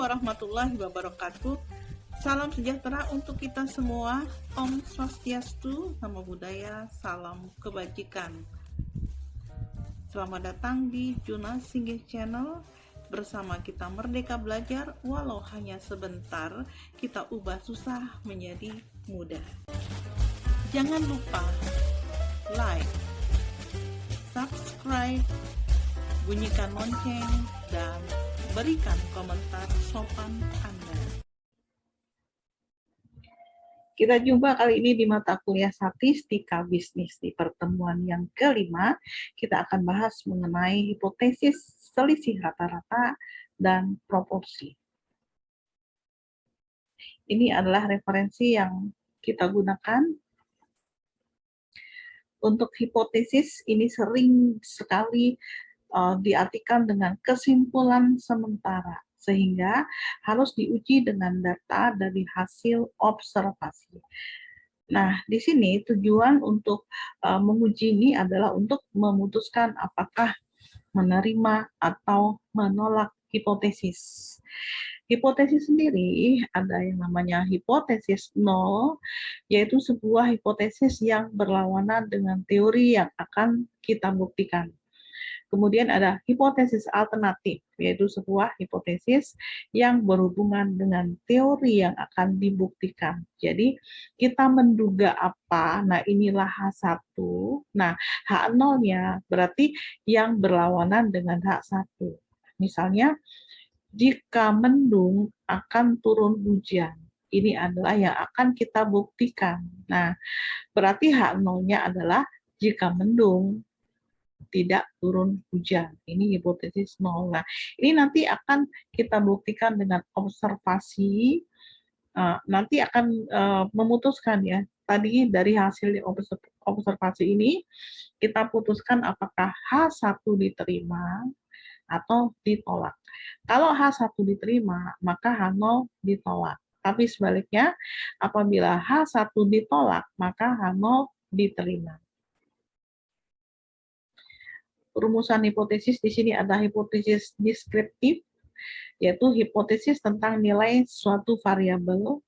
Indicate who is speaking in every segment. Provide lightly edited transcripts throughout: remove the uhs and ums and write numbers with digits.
Speaker 1: warahmatullahi wabarakatuh. Salam sejahtera untuk kita semua. Om Swastiastu, Namo Buddhaya, salam kebajikan. Selamat datang di Juna Singgih Channel. Bersama kita merdeka belajar, walau hanya sebentar, kita ubah susah menjadi mudah. Jangan lupa like, subscribe, bunyikan lonceng, dan berikan komentar sopan Anda. Kita jumpa kali ini di mata kuliah Statistika Bisnis. Di pertemuan yang kelima, kita akan bahas mengenai hipotesis selisih rata-rata dan proporsi. Ini adalah referensi yang kita gunakan. Untuk hipotesis, ini sering sekali diartikan dengan kesimpulan sementara, sehingga harus diuji dengan data dari hasil observasi. Nah, di sini tujuan untuk menguji ini adalah untuk memutuskan apakah menerima atau menolak hipotesis. Hipotesis sendiri ada yang namanya hipotesis nol, yaitu sebuah hipotesis yang berlawanan dengan teori yang akan kita buktikan. Kemudian ada hipotesis alternatif, yaitu sebuah hipotesis yang berhubungan dengan teori yang akan dibuktikan. Jadi, kita menduga apa, nah inilah H1. Nah, H0-nya berarti yang berlawanan dengan H1. Misalnya, jika mendung akan turun hujan. Ini adalah yang akan kita buktikan. Nah, berarti H0-nya adalah jika mendung tidak turun hujan. Ini hipotesis nol. Nah, ini nanti akan kita buktikan dengan observasi. Nanti akan memutuskan ya. Tadi dari hasil observasi ini, kita putuskan apakah H1 diterima atau ditolak. Kalau H1 diterima, maka H0 ditolak. Tapi sebaliknya, apabila H1 ditolak, maka H0 diterima. Rumusan hipotesis di sini ada hipotesis deskriptif, yaitu hipotesis tentang nilai suatu variabel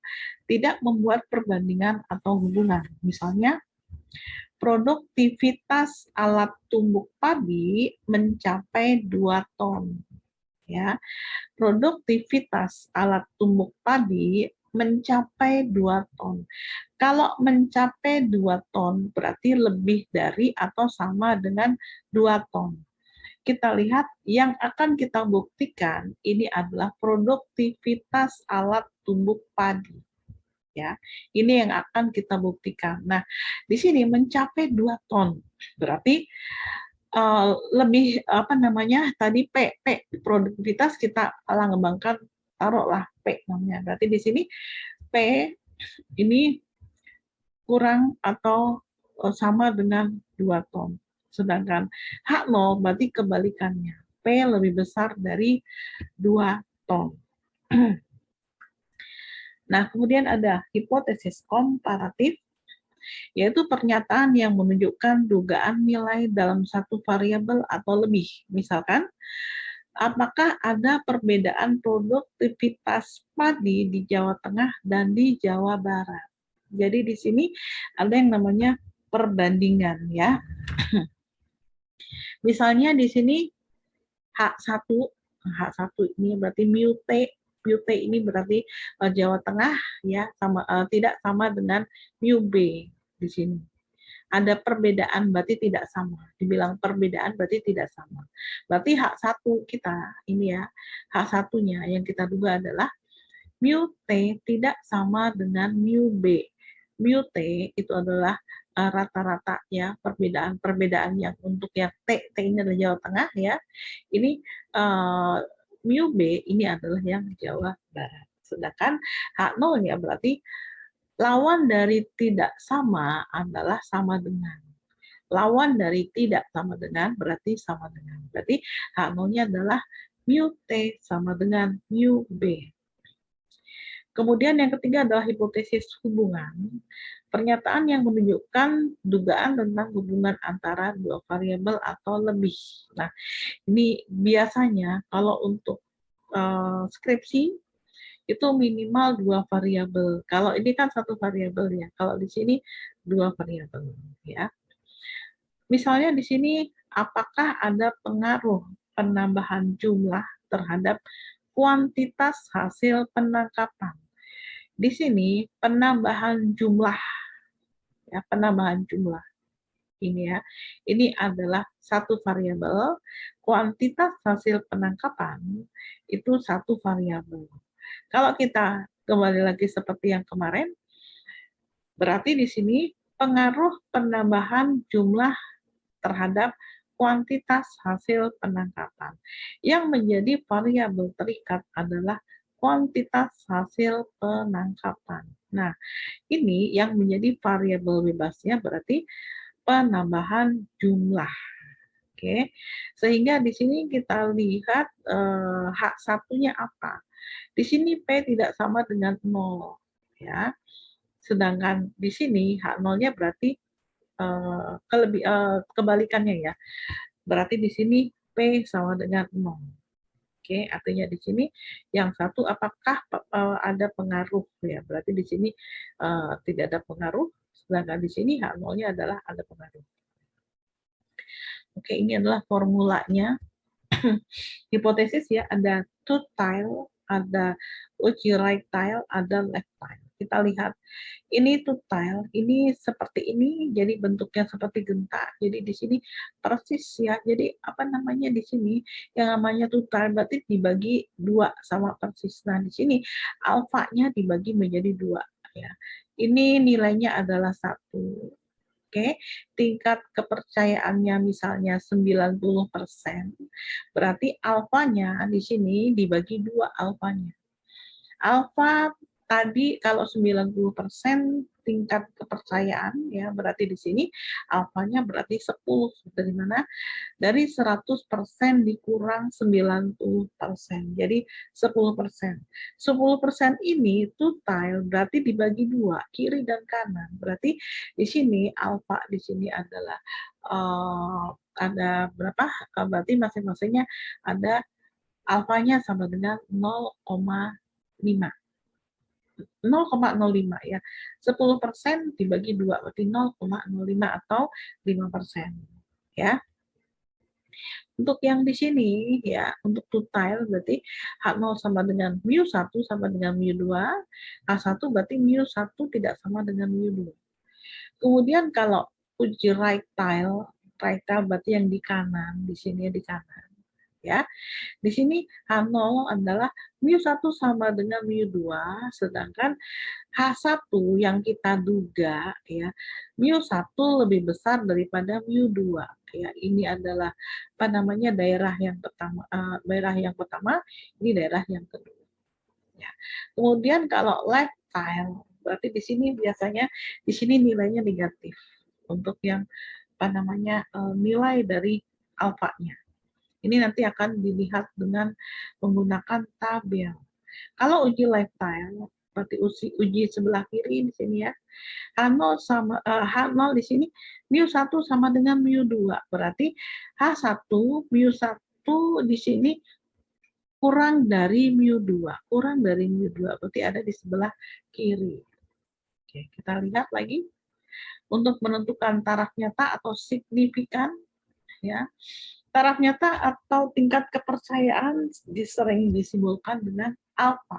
Speaker 1: tidak membuat perbandingan atau hubungan. Misalnya, produktivitas alat tumbuk padi mencapai 2 ton. Ya, produktivitas alat tumbuk padi mencapai 2 ton. Kalau mencapai 2 ton berarti lebih dari atau sama dengan 2 ton. Kita lihat yang akan kita buktikan ini adalah produktivitas alat tumbuk padi. Ya, ini yang akan kita buktikan. Nah, di sini mencapai 2 ton. Berarti lebih tadi P produktivitas kita ngembangkan, taruhlah P namanya. Berarti di sini P ini kurang atau sama dengan 2 ton. Sedangkan H0 berarti kebalikannya. P lebih besar dari 2 ton. Nah, kemudian ada hipotesis komparatif, yaitu pernyataan yang menunjukkan dugaan nilai dalam satu variabel atau lebih. Misalkan, apakah ada perbedaan produktivitas padi di Jawa Tengah dan di Jawa Barat? Jadi di sini ada yang namanya perbandingan ya. Misalnya di sini H1 ini berarti mu T ini berarti Jawa Tengah ya, tidak sama dengan mu B di sini. Ada perbedaan berarti tidak sama. Dibilang perbedaan berarti tidak sama. Berarti H1 kita ini ya, H1-nya yang kita duga adalah mu T tidak sama dengan mu B. Mu T itu adalah rata-rata ya, perbedaan yang untuk yang T ini adalah Jawa Tengah ya. Ini mu B ini adalah yang Jawa Barat. Sedangkan H0 ya berarti lawan dari tidak sama adalah sama dengan. Lawan dari tidak sama dengan berarti sama dengan. Berarti H0-nya adalah mu T sama dengan mu B. Kemudian yang ketiga adalah hipotesis hubungan. Pernyataan yang menunjukkan dugaan tentang hubungan antara dua variabel atau lebih. Nah, ini biasanya kalau untuk skripsi itu minimal 2 variabel. Kalau ini kan 1 variabel ya. Kalau di sini 2 variabel ya. Misalnya di sini apakah ada pengaruh penambahan jumlah terhadap kuantitas hasil penangkapan. Di sini penambahan jumlah ya, penambahan jumlah ini ya. Ini adalah 1 variabel, kuantitas hasil penangkapan itu 1 variabel. Kalau kita kembali lagi seperti yang kemarin, berarti di sini pengaruh penambahan jumlah terhadap kuantitas hasil penangkapan. Yang menjadi variabel terikat adalah kuantitas hasil penangkapan. Nah, ini yang menjadi variabel bebasnya berarti penambahan jumlah. Oke. Sehingga di sini kita lihat hak satunya apa. Di sini P tidak sama dengan 0 ya. Sedangkan di sini hak 0-nya berarti kebalikannya ya. Berarti di sini P sama dengan 0. Oke, artinya di sini yang satu apakah ada pengaruh ya. Berarti di sini tidak ada pengaruh, sedangkan di sini hak 0-nya adalah ada pengaruh. Oke, ini adalah formulanya. Hipotesis ya, ada truth tile, ada uji right tile, ada left tile. Kita lihat ini truth tile, ini seperti ini, jadi bentuknya seperti genta. Jadi di sini persis ya. Jadi apa namanya di sini yang namanya truth tile berarti dibagi 2 sama persis. Nah di sini alfanya dibagi menjadi 2 ya. Ini nilainya adalah 1. Oke, tingkat kepercayaannya misalnya 90%, berarti alfanya di sini dibagi 2 alfanya. Alfa tadi kalau 90% tingkat kepercayaan ya berarti di sini alfanya berarti 10 dari mana? Dari 100% dikurang 90%. Jadi 10%. 10% ini total berarti dibagi 2, kiri dan kanan. Berarti di sini alfa di sini adalah ada berapa? Berarti masing-masingnya ada alfanya sama dengan 0,5. 0,05 ya. 10% dibagi 2 berarti 0,05 atau 5%. Ya. Untuk yang di sini ya, untuk total berarti H0 sama dengan mu1 sama dengan mu2, H1 berarti mu1 tidak sama dengan mu2. Kemudian kalau uji right tile berarti yang di kanan, di sini di kanan. Ya. Di sini H0 adalah mu1 sama dengan mu2, sedangkan H1 yang kita duga ya, mu1 lebih besar daripada mu2 ya. Ini adalah apa namanya daerah yang pertama, ini daerah yang kedua. Ya. Kemudian kalau left tile berarti di sini biasanya di sini nilainya negatif untuk yang apa namanya nilai dari alfanya. Ini nanti akan dilihat dengan menggunakan tabel. Kalau uji lifetime, berarti uji sebelah kiri di sini ya. H0 sama H0 di sini mu1 sama dengan mu2. Berarti H1 mu1 di sini kurang dari mu2. Kurang dari mu2 berarti ada di sebelah kiri. Oke, kita lihat lagi. Untuk menentukan taraf nyata atau signifikan ya. Taraf nyata atau tingkat kepercayaan sering disimbolkan dengan alfa.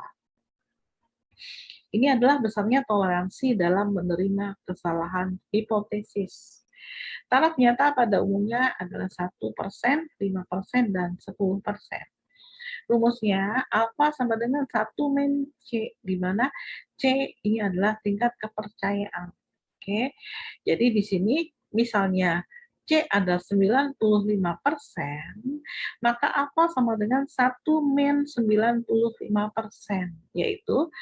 Speaker 1: Ini adalah besarnya toleransi dalam menerima kesalahan hipotesis. Taraf nyata pada umumnya adalah 1%, 5%, dan 10%. Rumusnya alfa sama dengan 1 min C, di mana C ini adalah tingkat kepercayaan. Oke, jadi di sini misalnya C ada 95%, maka alfa sama dengan 1 min 95%, yaitu,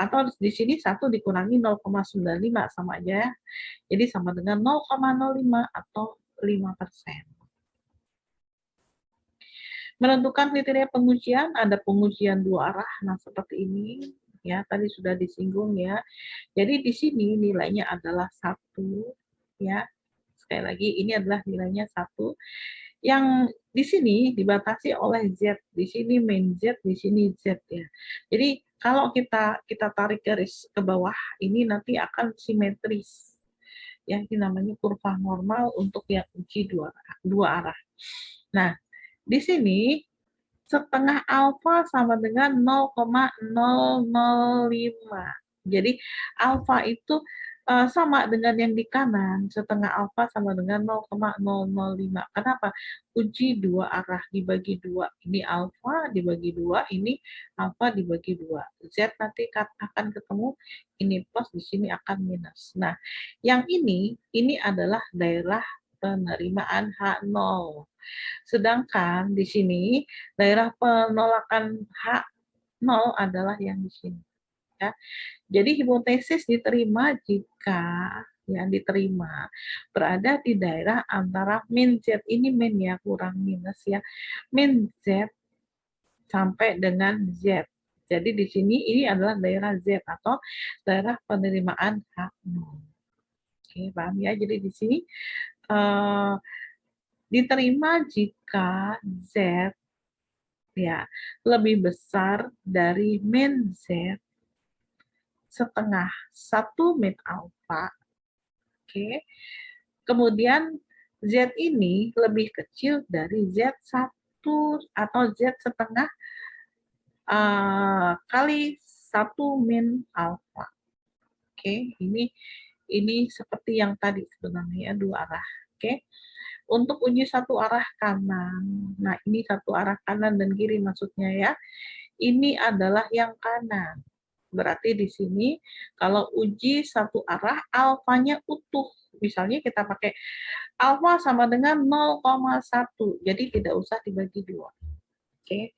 Speaker 1: atau di sini 1 dikurangi 0,95 sama aja, jadi sama dengan 0,05 atau 5%. Menentukan kriteria pengujian, ada pengujian 2 arah, nah seperti ini, ya tadi sudah disinggung ya. Jadi di sini nilainya adalah 1, ya. Sekali lagi, ini adalah nilainya 1. Yang di sini dibatasi oleh Z, di sini main Z, di sini Z ya. Jadi Kalau kita tarik garis ke bawah, ini nanti akan simetris. Yang namanya kurva normal untuk yang uji dua arah. Nah, di sini setengah alfa sama dengan 0,005. Jadi alfa itu sama dengan yang di kanan, setengah alfa sama dengan 0,005. Kenapa? Uji dua arah dibagi dua. Ini alfa dibagi dua, ini alfa dibagi dua. Z nanti akan ketemu, ini plus, di sini akan minus. Nah, yang ini adalah daerah penerimaan H0. Sedangkan di sini daerah penolakan H0 adalah yang di sini. Ya. Jadi hipotesis diterima jika yang diterima berada di daerah antara min Z, ini min ya, kurang minus ya, min Z sampai dengan Z. Jadi di sini ini adalah daerah Z atau daerah penerimaan H0. Oke, paham ya? Jadi di sini diterima jika Z ya lebih besar dari min Z setengah 1 min alfa. Oke. Kemudian Z ini lebih kecil dari Z1 atau Z setengah kali 1 min alfa. Oke, ini seperti yang tadi sebenarnya, dua arah. Oke. Untuk uji satu arah kanan, nah ini satu arah kanan dan kiri maksudnya ya, ini adalah yang kanan. Berarti di sini kalau uji satu arah, alfanya utuh. Misalnya kita pakai alfa sama dengan 0,1, jadi tidak usah dibagi dua. Oke.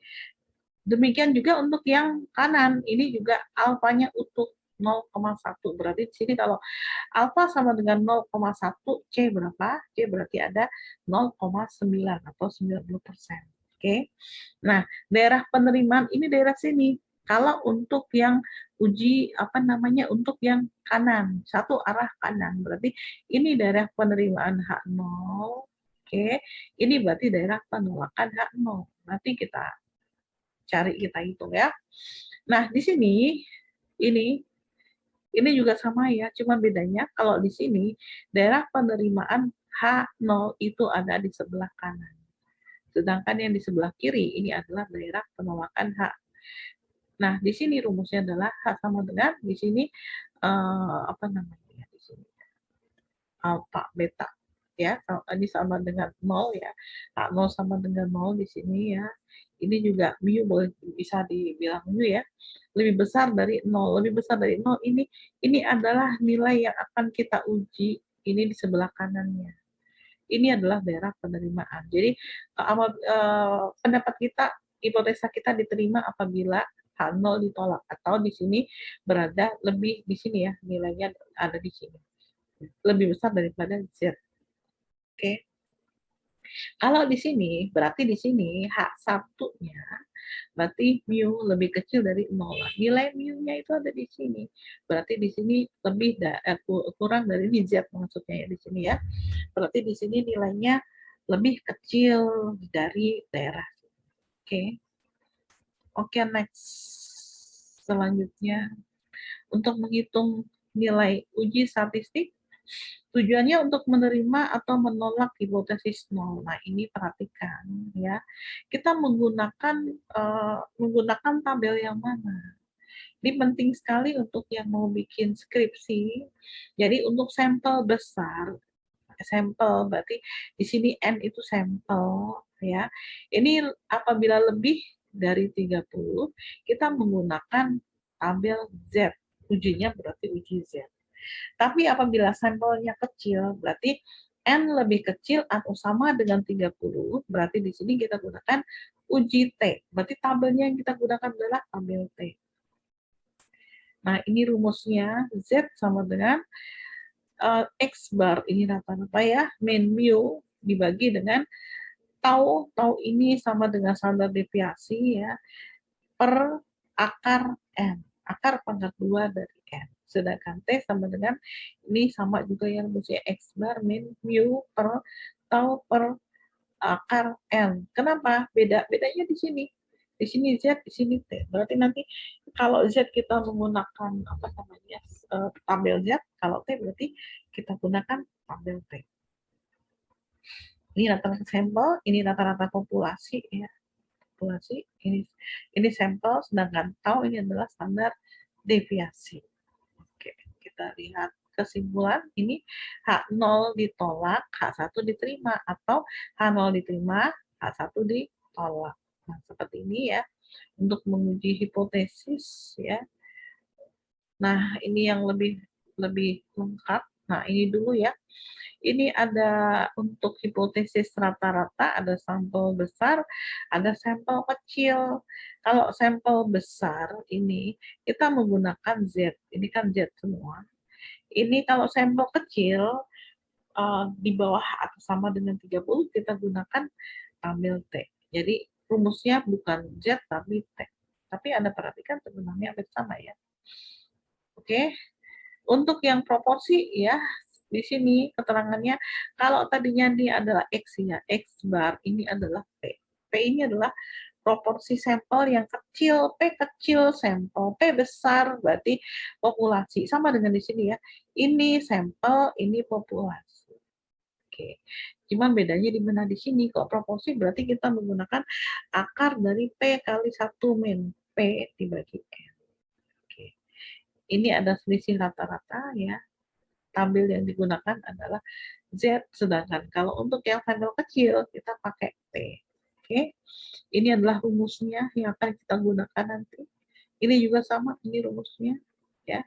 Speaker 1: Demikian juga untuk yang kanan, ini juga alfanya utuh 0,1. Berarti di sini kalau alfa sama dengan 0,1, C berapa? C berarti ada 0,9 atau 90%. Oke. Nah, daerah penerimaan ini daerah sini. Kalau untuk yang uji untuk yang kanan, satu arah kanan, berarti ini daerah penerimaan H0. Oke. Ini berarti daerah penolakan H0. Nanti kita hitung ya. Nah, di sini ini juga sama ya, cuma bedanya kalau di sini daerah penerimaan H0 itu ada di sebelah kanan. Sedangkan yang di sebelah kiri ini adalah daerah penolakan H. Nah, di sini rumusnya adalah H sama dengan di sini di sini alfa beta ya. Ini sama dengan 0 ya. H0 sama dengan 0 di sini ya. Ini juga mu bisa dibilang mu ya. Lebih besar dari 0. Lebih besar dari 0 ini adalah nilai yang akan kita uji, ini di sebelah kanannya. Ini adalah daerah penerimaan. Jadi pendapat kita, hipotesa kita diterima apabila H0 ditolak atau di sini berada lebih di sini ya, nilainya ada di sini. Lebih besar daripada Z. Oke. Kalau di sini berarti di sini H1-nya berarti mu lebih kecil dari 0. Nilai mu-nya itu ada di sini. Berarti di sini lebih kurang dari ini Z maksudnya ya di sini ya. Berarti di sini nilainya lebih kecil dari daerah. Oke. Oke, next. Selanjutnya, untuk menghitung nilai uji statistik, tujuannya untuk menerima atau menolak hipotesis nol. Nah, ini perhatikan ya. Kita menggunakan tabel yang mana? Ini penting sekali untuk yang mau bikin skripsi. Jadi untuk sampel besar, sampel berarti di sini N itu sampel ya. Ini apabila lebih dari 30, kita menggunakan tabel Z. Ujinya berarti uji Z. Tapi apabila sampelnya kecil, berarti N lebih kecil atau sama dengan 30, berarti di sini kita gunakan uji T. Berarti tabelnya yang kita gunakan adalah tabel T. Nah, ini rumusnya Z sama dengan X bar, ini rata-rata ya, min mu dibagi dengan tau ini sama dengan standar deviasi ya, per akar N, akar pangkat 2 dari N. Sedangkan T sama dengan, ini sama juga yang rumusnya X bar min mu per tau per akar N. Kenapa? Bedanya di sini. Di sini Z, di sini T. Berarti nanti Kalau Z kita menggunakan apa namanya tabel Z, kalau T berarti kita gunakan tabel T. Ini rata-rata sampel, ini rata-rata populasi ya. Populasi ini sampel, sedangkan tau ini adalah standar deviasi. Oke, kita lihat kesimpulan ini H0 ditolak, H1 diterima, atau H0 diterima, H1 ditolak. Nah, seperti ini ya untuk menguji hipotesis ya. Nah, ini yang lebih lengkap. Nah, ini dulu ya. Ini ada untuk hipotesis rata-rata, ada sampel besar, ada sampel kecil. Kalau sampel besar ini kita menggunakan Z. Ini kan Z semua. Ini kalau sampel kecil di bawah atau sama dengan 30 kita gunakan tabel T. Jadi rumusnya bukan Z tapi T. Tapi Anda perhatikan sebenarnya hampir sama ya. Oke. Untuk yang proporsi ya, di sini keterangannya kalau tadinya dia adalah X ya, X bar ini adalah P. P ini adalah proporsi sampel yang kecil, P kecil sampel, P besar berarti populasi. Sama dengan di sini ya. Ini sampel, ini populasi. Oke. Cuman bedanya di mana di sini kalau proporsi berarti kita menggunakan akar dari P kali 1 min P dibagi N. Oke. Ini ada selisih rata-rata ya. Tabel yang digunakan adalah Z, sedangkan kalau untuk yang sampel kecil kita pakai T. Oke, ini adalah rumusnya yang akan kita gunakan nanti. Ini juga sama, ini rumusnya. Ya.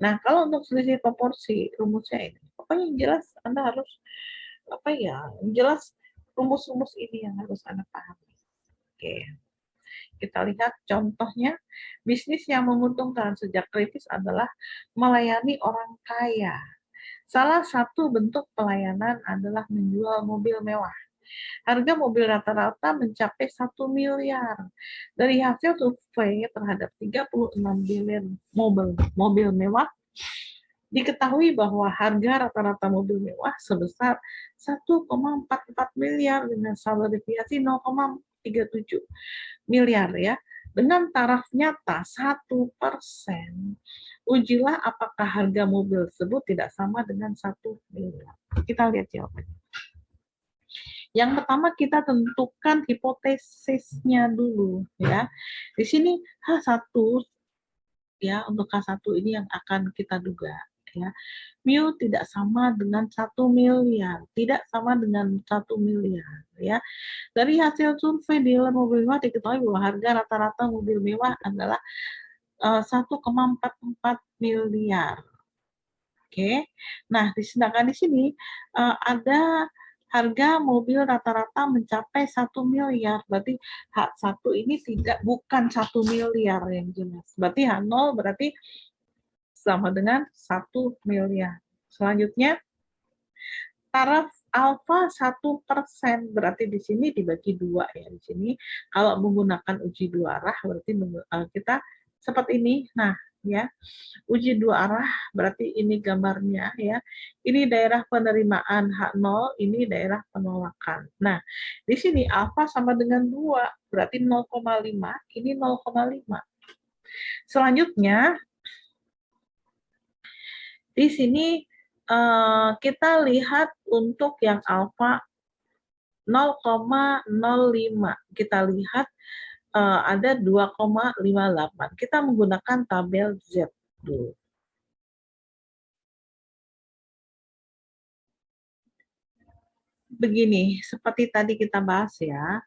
Speaker 1: Nah, kalau untuk selisih proporsi, rumusnya ini. Pokoknya yang jelas Anda harus apa ya? Yang jelas rumus-rumus ini yang harus Anda pahami. Oke. Kita lihat contohnya, bisnis yang menguntungkan sejak kritis adalah melayani orang kaya. Salah satu bentuk pelayanan adalah menjual mobil mewah. Harga mobil rata-rata mencapai 1 miliar. Dari hasil survei terhadap 36 dealer mobil mewah, diketahui bahwa harga rata-rata mobil mewah sebesar 1,44 miliar dengan saldo deviasi 0,37 miliar ya. Dengan taraf nyata 1%, ujilah apakah harga mobil tersebut tidak sama dengan 1 miliar. Kita lihat jawabannya. Yang pertama kita tentukan hipotesisnya dulu ya. Di sini H1 ya, untuk H1 ini yang akan kita duga ya. Mu tidak sama dengan 1 miliar, tidak sama dengan 1 miliar ya. Dari hasil survei dealer mobil mewah diketahui bahwa harga rata-rata mobil mewah adalah 1,44 miliar. Oke. Nah, sedangkan di sini ada harga mobil rata-rata mencapai 1 miliar. Berarti H1 ini bukan 1 miliar yang jelas. Berarti H0 berarti sama dengan 1 miliar. Selanjutnya, taraf alfa 1%, berarti di sini dibagi 2 ya. Di sini kalau menggunakan uji dua arah berarti kita seperti ini. Nah, ya. Uji dua arah berarti ini gambarnya ya. Ini daerah penerimaan H0, ini daerah penolakan. Nah, di sini alfa sama dengan 2, berarti 0,5, ini 0,5. Selanjutnya di sini kita lihat untuk yang alfa 0,05. Kita lihat ada 2,58. Kita menggunakan tabel Z dulu. Begini, seperti tadi kita bahas ya,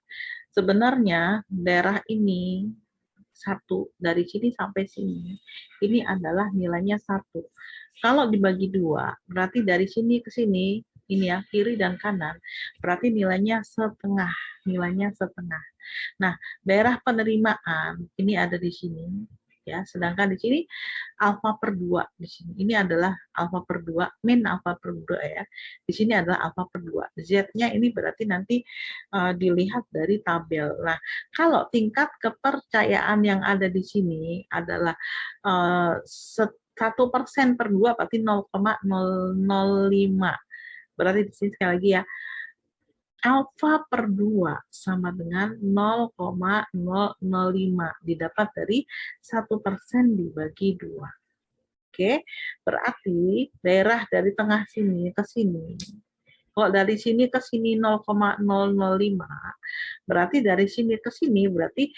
Speaker 1: sebenarnya daerah ini satu, dari sini sampai sini, ini adalah nilainya 1. Kalau dibagi 2, berarti dari sini ke sini, ini ya, kiri dan kanan, berarti nilainya setengah. Nilainya setengah. Nah, daerah penerimaan, ini ada di sini. Ya, sedangkan di sini alfa per 2 di sini. Ini adalah alfa per 2, min alfa per 2 ya. Di sini adalah alfa per 2. Z-nya ini berarti nanti dilihat dari tabel. Nah, kalau tingkat kepercayaan yang ada di sini adalah 1% per 2 berarti 0,005. Berarti di sini sekali lagi ya, alfa per 2 sama dengan 0,005 didapat dari 1% dibagi 2. Oke, berarti daerah dari tengah sini ke sini. Kalau dari sini ke sini 0,005, berarti dari sini ke sini berarti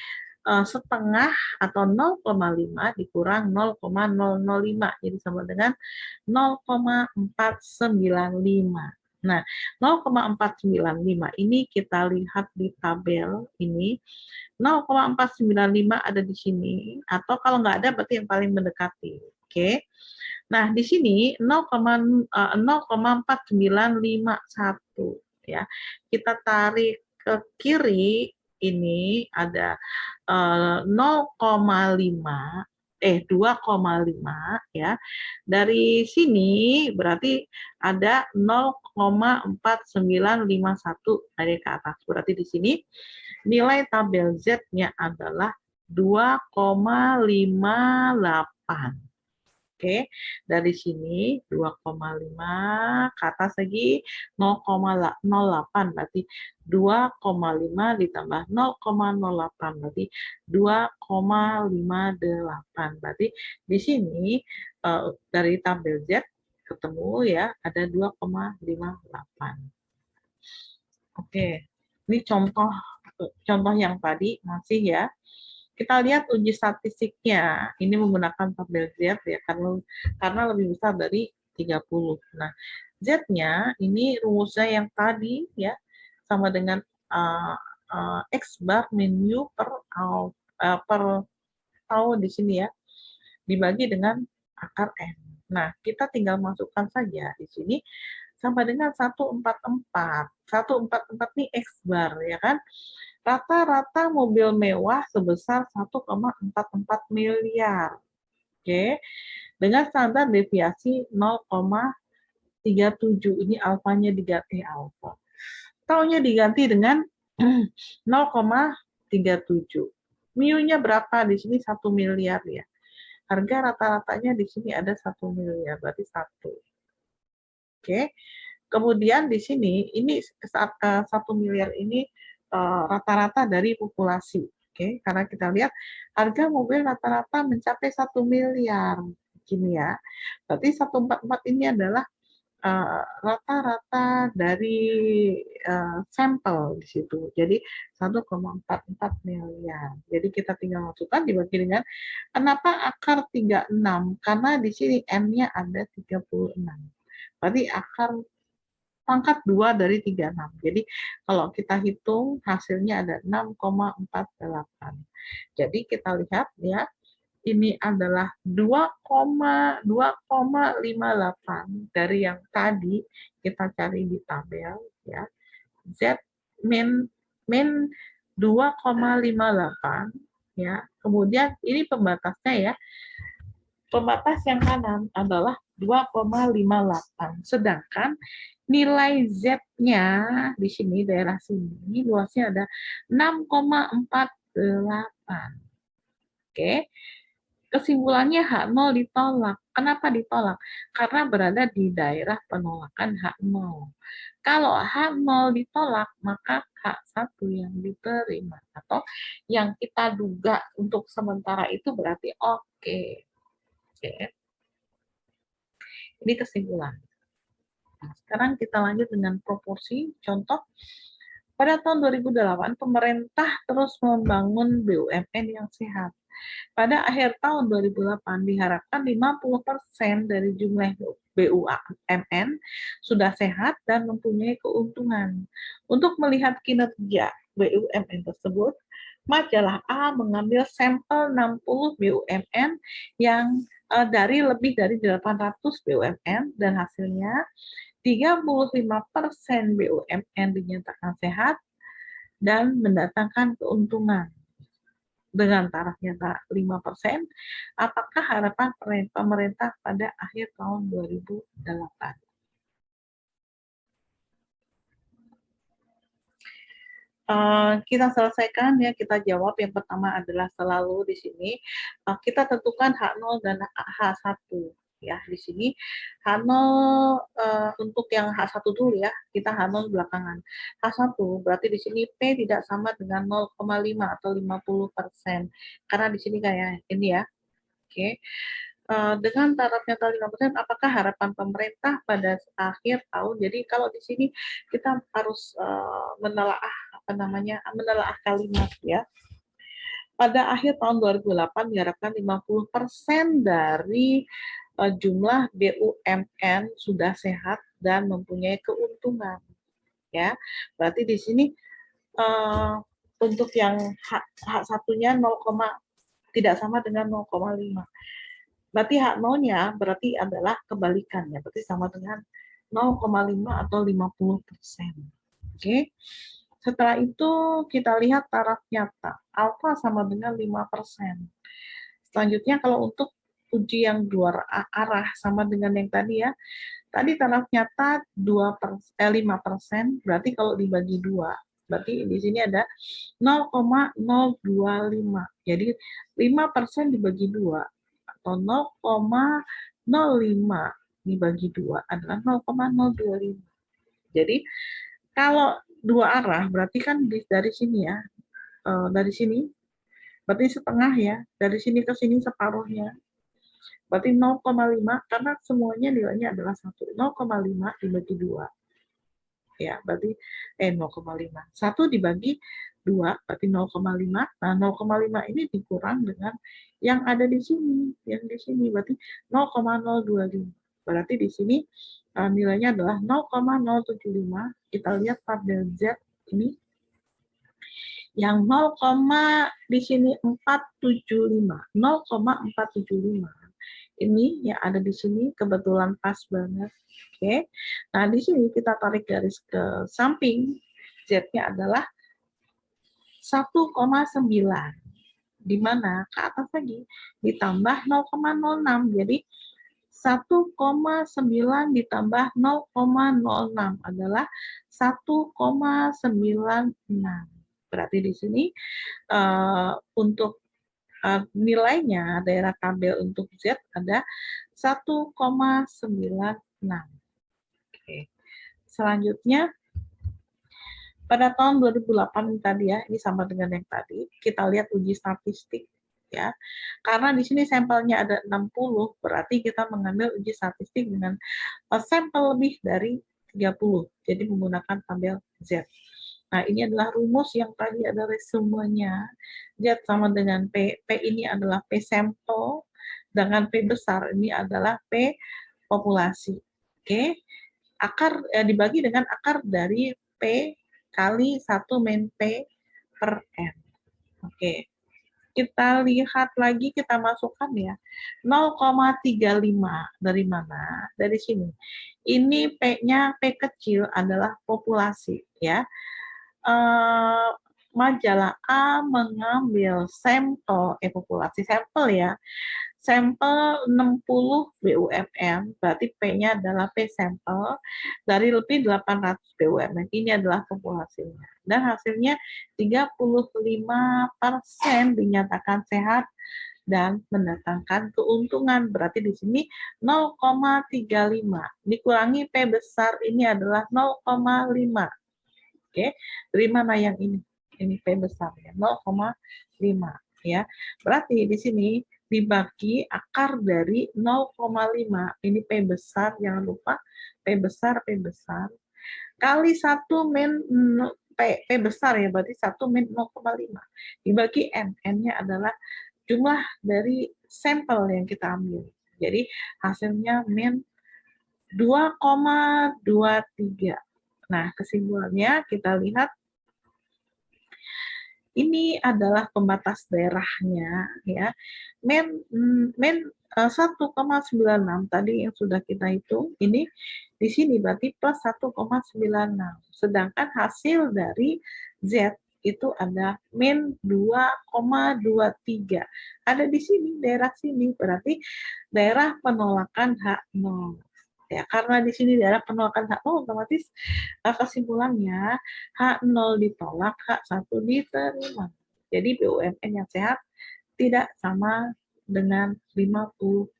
Speaker 1: setengah atau 0,5 dikurang 0,005, jadi sama dengan 0,495. Nah, 0,495 ini kita lihat di tabel ini, 0,495 ada di sini, atau kalau nggak ada berarti yang paling mendekati. Oke. Nah, di sini 0,495 ya. Kita tarik ke kiri ini ada 0,5 2,5 ya. Dari sini berarti ada 0,4951 dari ke atas. Berarti di sini nilai tabel Z-nya adalah 2,58. Oke, dari sini 2,5 ke atas lagi 0,08 berarti 2,5 ditambah 0,08 berarti 2,58. Berarti di sini dari tabel Z ketemu ya ada 2,58. Oke, ini contoh yang tadi masih ya. Kita lihat uji statistiknya. Ini menggunakan tabel Z ya, karena lebih besar dari 30. Nah, Z-nya ini rumusnya yang tadi ya, sama dengan X bar min U per tahun di sini ya, dibagi dengan akar N. Nah, kita tinggal masukkan saja di sini sama dengan 144. 144 ini X bar ya kan. Rata-rata mobil mewah sebesar 1,44 miliar. Oke. Dengan standar deviasi 0,37. Ini alfanya diganti alfa. Taunya diganti dengan 0,37. Mu-nya berapa? Di sini 1 miliar ya. Harga rata-ratanya di sini ada 1 miliar, berarti 1. Oke. Kemudian di sini ini 1 miliar ini rata-rata dari populasi. Oke, karena kita lihat harga mobil rata-rata mencapai 1 miliar. Gini ya. Berarti 144 ini adalah rata-rata dari sampel di situ. Jadi 1,44 miliar. Jadi kita tinggal masukkan dibagi dengan kenapa akar 36? Karena di sini N-nya ada 36. Berarti akar pangkat 2 dari 36. Jadi kalau kita hitung hasilnya ada 6,48. Jadi kita lihat ya, ini adalah 2,58 dari yang tadi kita cari di tabel ya. Z min 2,58 ya. Kemudian ini pembatasnya ya. Pembatas yang kanan adalah 2,58. Sedangkan nilai Z-nya di sini, daerah sini, luasnya ada 6,48. Oke. Kesimpulannya H0 ditolak. Kenapa ditolak? Karena berada di daerah penolakan H0. Kalau H0 ditolak, maka H1 yang diterima. Atau yang kita duga untuk sementara itu berarti oke. Oke. Ini kesimpulan. Nah, sekarang kita lanjut dengan proporsi. Contoh, pada tahun 2008, pemerintah terus membangun BUMN yang sehat. Pada akhir tahun 2008, diharapkan 50% dari jumlah BUMN sudah sehat dan mempunyai keuntungan. Untuk melihat kinerja BUMN tersebut, majalah A mengambil sampel 60 BUMN yang dari lebih dari 800 BUMN dan hasilnya 35% BUMN dinyatakan sehat dan mendatangkan keuntungan. Dengan tarafnya 5%, apakah harapan pemerintah pada akhir tahun 2008? Kita selesaikan ya, kita jawab. Yang pertama adalah selalu di sini kita tentukan H0 dan H1. Ya, di sini H0 untuk yang H1 dulu ya, kita H0 belakangan. H1 berarti di sini P tidak sama dengan 0,5 atau 50%. Karena di sini kayak ini ya. Oke. Dengan taraf nyata 5%, apakah harapan pemerintah pada akhir tahun? Jadi kalau di sini kita harus menelaah apa namanya? Menelaah kalimat ya. Pada akhir tahun 2008 diharapkan 50% dari jumlah BUMN sudah sehat dan mempunyai keuntungan. Ya, berarti di sini untuk yang H1-nya 0, tidak sama dengan 0,5. Berarti H0-nya berarti adalah kebalikannya, berarti sama dengan 0,5 atau 50%. Oke. Setelah itu kita lihat taraf nyata. Alfa sama dengan 5%. Selanjutnya kalau untuk uji yang dua arah sama dengan yang tadi ya. Tadi taraf nyata 5%, berarti kalau dibagi 2, berarti di sini ada 0,025. Jadi 5% dibagi 2 atau 0,05 dibagi 2 adalah 0,025. Jadi kalau dua arah berarti kan dari sini ya, dari sini berarti setengah ya, dari sini ke sini separuhnya. Berarti 0,5 karena semuanya nilainya adalah 1. 0,5 dibagi 2. Ya, berarti 0,5. 1 dibagi 2 berarti 0,5. Nah, 0,5 ini dikurang dengan yang ada di sini, yang di sini berarti 0,025. Berarti di sini nilainya adalah 0,075. Kita lihat tabel Z ini yang 0, di sini 475. 0,475. Ini yang ada di sini kebetulan pas banget. Oke. Nah, di sini kita tarik garis ke samping. Z-nya adalah 1,9. Di mana ke atas lagi ditambah 0,06. Jadi 1,9 ditambah 0,06 adalah 1,96. Berarti di sini untuk nilainya daerah tabel untuk Z ada 1,96. Oke. Selanjutnya pada tahun 2008 tadi ya, ini sama dengan yang tadi, kita lihat uji statistik ya. Karena di sini sampelnya ada 60, berarti kita mengambil uji statistik dengan sampel lebih dari 30. Jadi menggunakan tabel Z. Nah, ini adalah rumus yang tadi ada resumenya. Z sama dengan P. P ini adalah P sampel, dengan P besar ini adalah P populasi. Oke. Akar dibagi dengan akar dari P kali 1 min P per N. Oke. Kita lihat lagi, kita masukkan ya. 0,35 dari mana? Dari sini. Ini P-nya, P kecil adalah populasi ya. Majalah A mengambil sampel populasi sampel ya. Sampel 60 BUMN, berarti P-nya adalah P sampel dari lebih 800 BUMN. Ini adalah populasinya. Dan hasilnya 35% dinyatakan sehat dan mendatangkan keuntungan. Berarti di sini 0,35 dikurangi P besar ini adalah 0,5. Oke, dari mana yang ini? Ini P besar ya, 0,5 ya. Berarti di sini dibagi akar dari 0,5. Ini P besar, jangan lupa P besar kali 1 min P besar ya, berarti 1 min 0,5 dibagi N. N-nya adalah jumlah dari sampel yang kita ambil. Jadi hasilnya min 2,23. Nah, kesimpulannya kita lihat ini adalah pembatas daerahnya ya. Men 1,96 tadi yang sudah kita hitung, ini di sini berarti plus 1,96. Sedangkan hasil dari Z itu ada min 2,23. Ada di sini, daerah sini, berarti daerah penolakan H0. Ya, karena di sini daerah penolakan H0, otomatis kesimpulannya H0 ditolak, H1 diterima. Jadi BUMN yang sehat tidak sama dengan 50%.